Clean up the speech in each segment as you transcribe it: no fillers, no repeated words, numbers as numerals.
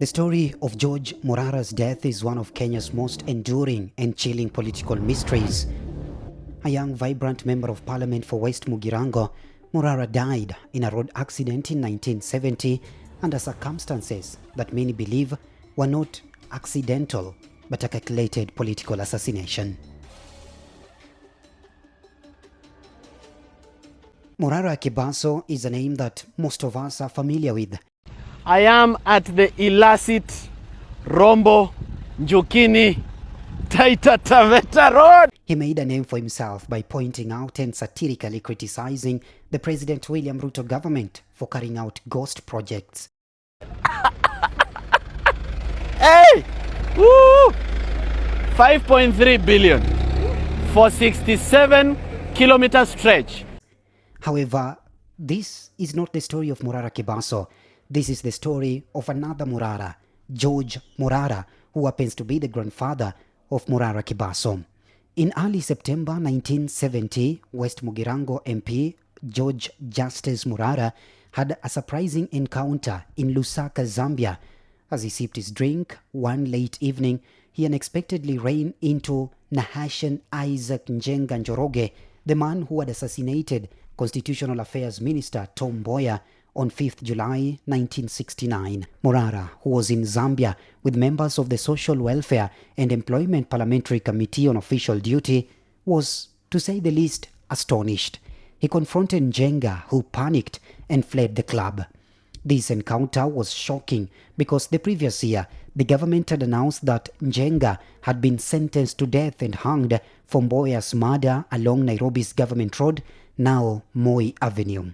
The story of George Morara's death is one of Kenya's most enduring and chilling political mysteries. A young, vibrant member of parliament for West Mugirango, Morara died in a road accident in 1970 under circumstances that many believe were not accidental but a calculated political assassination. Morara Kibaso is a name that most of us are familiar with. I am at the illicit Rombo Njukini Taita Taveta Road. He made a name for himself by pointing out and satirically criticizing the President William Ruto government for carrying out ghost projects. Hey! Woo! 5.3 billion for 67-kilometer stretch. However, this is not the story of Morara Kibaso. This is the story of another Morara, George Morara, who happens to be the grandfather of Morara Kibaso. In early September 1970, West Mugirango MP George Justice Morara had a surprising encounter in Lusaka, Zambia. As he sipped his drink one late evening, he unexpectedly ran into Nahashan Isaac Njenga Njoroge, the man who had assassinated Constitutional Affairs Minister Tom Mboya on 5th July 1969. Morara, who was in Zambia with members of the Social Welfare and Employment Parliamentary Committee on official duty, was, to say the least, astonished. He confronted Njenga, who panicked and fled the club. This encounter was shocking because the previous year, the government had announced that Njenga had been sentenced to death and hanged for Mboya's murder along Nairobi's Government Road, now Moi Avenue.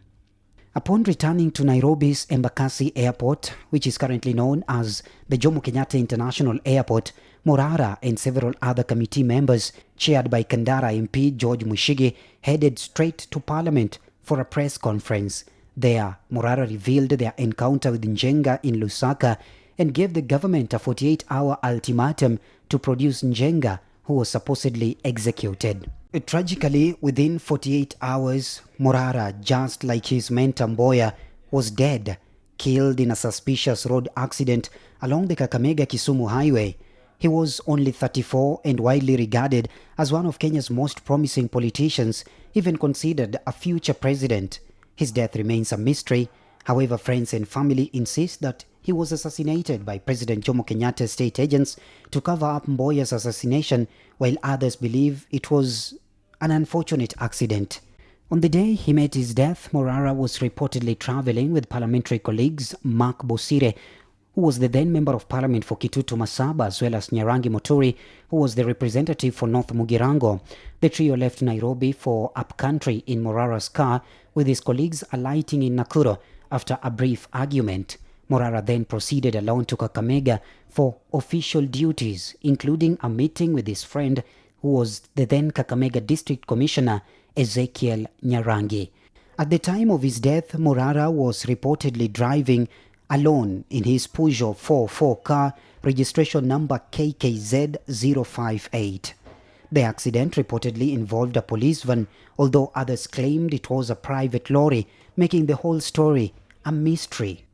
Upon returning to Nairobi's Embakasi Airport, which is currently known as the Jomo Kenyatta International Airport, Morara and several other committee members, chaired by Kandara MP George Mushigi, headed straight to Parliament for a press conference. There, Morara revealed their encounter with Njenga in Lusaka and gave the government a 48-hour ultimatum to produce Njenga, who was supposedly executed. Tragically, within 48 hours, Morara, just like his mentor Mboya, was dead, killed in a suspicious road accident along the Kakamega-Kisumu highway. He was only 34 and widely regarded as one of Kenya's most promising politicians, even considered a future president. His death remains a mystery. However, friends and family insist that he was assassinated by President Jomo Kenyatta's state agents to cover up Mboya's assassination, while others believe it was an unfortunate accident. On the day he met his death, Morara was reportedly traveling with parliamentary colleagues Mark Bosire, who was the then member of parliament for Kitutu Masaba, as well as Nyarangi Moturi, who was the representative for North Mugirango. The trio left Nairobi for upcountry in Morara's car, with his colleagues alighting in Nakuru after a brief argument. Morara then proceeded alone to Kakamega for official duties, including a meeting with his friend, who was the then Kakamega District Commissioner Ezekiel Nyarangi. At the time of his death, Morara was reportedly driving alone in his Peugeot 44 car, registration number KKZ058. The accident reportedly involved a police van, although others claimed it was a private lorry, making the whole story a mystery.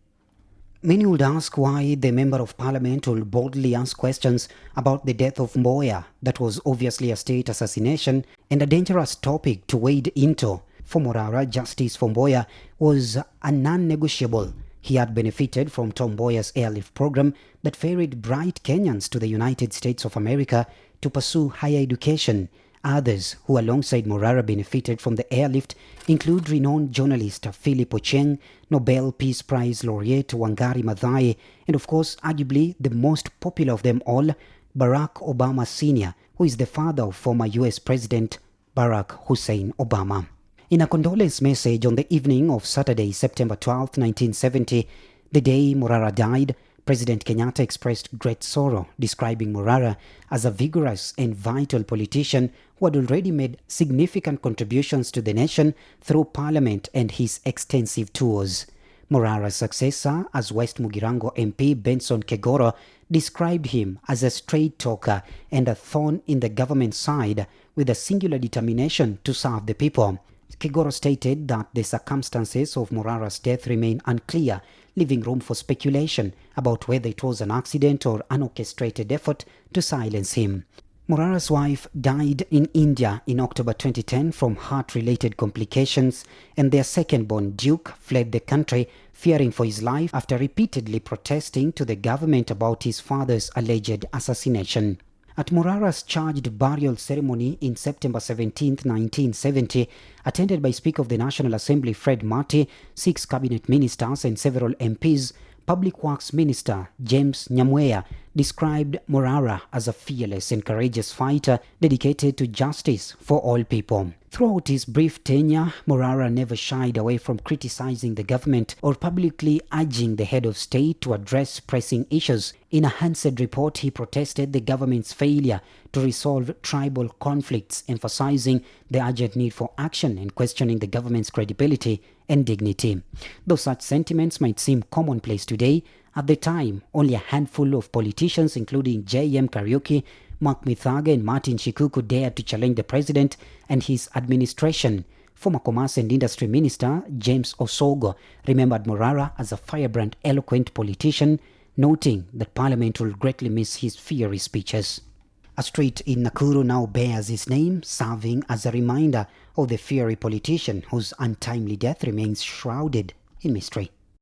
Many would ask why the member of parliament will boldly ask questions about the death of Mboya. That was obviously a state assassination and a dangerous topic to wade into. For Morara, justice for Mboya was a non-negotiable. He had benefited from Tom Mboya's airlift program that ferried bright Kenyans to the United States of America to pursue higher education. Others who alongside Morara benefited from the airlift include renowned journalist Philip Ochieng, Nobel Peace Prize laureate Wangari Maathai, and of course arguably the most popular of them all, Barack Obama Sr., who is the father of former US President Barack Hussein Obama. In a condolence message on the evening of Saturday, September 12, 1970, the day Morara died, President Kenyatta expressed great sorrow, describing Morara as a vigorous and vital politician who had already made significant contributions to the nation through parliament and his extensive tours. Morara's successor as West Mugirango MP Benson Kegoro described him as a straight talker and a thorn in the government side with a singular determination to serve the people. Kegoro stated that the circumstances of Morara's death remain unclear, leaving room for speculation about whether it was an accident or an orchestrated effort to silence him. Morara's wife died in India in October 2010 from heart-related complications, and their second-born Duke fled the country fearing for his life after repeatedly protesting to the government about his father's alleged assassination. At Morara's charged burial ceremony in September 17, 1970, attended by Speaker of the National Assembly Fred Marty, 6 cabinet ministers and several MPs, Public Works Minister James Mboya described Morara as a fearless and courageous fighter dedicated to justice for all people. Throughout his brief tenure, Morara never shied away from criticizing the government or publicly urging the head of state to address pressing issues. In a Hansard report, he protested the government's failure to resolve tribal conflicts, emphasizing the urgent need for action and questioning the government's credibility and dignity. Though such sentiments might seem commonplace today, at the time, only a handful of politicians, including J.M. Kariuki, Mark Mithaga and Martin Shikuku, dared to challenge the president and his administration. Former Commerce and Industry Minister James Osogo remembered Morara as a firebrand, eloquent politician, noting that Parliament will greatly miss his fiery speeches. A street in Nakuru now bears his name, serving as a reminder of the fiery politician whose untimely death remains shrouded in mystery.